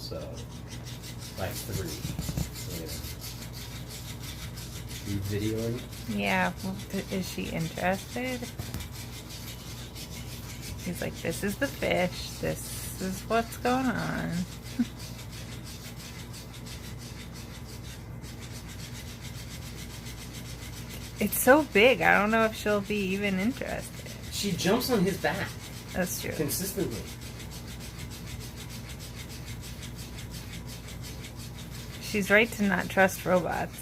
So, like 3. You videoing? Yeah, well, is she interested? He's like, this is the fish. This is what's going on. It's so big. I don't know if she'll be even interested. She jumps on his back. That's true. Consistently. She's right to not trust robots.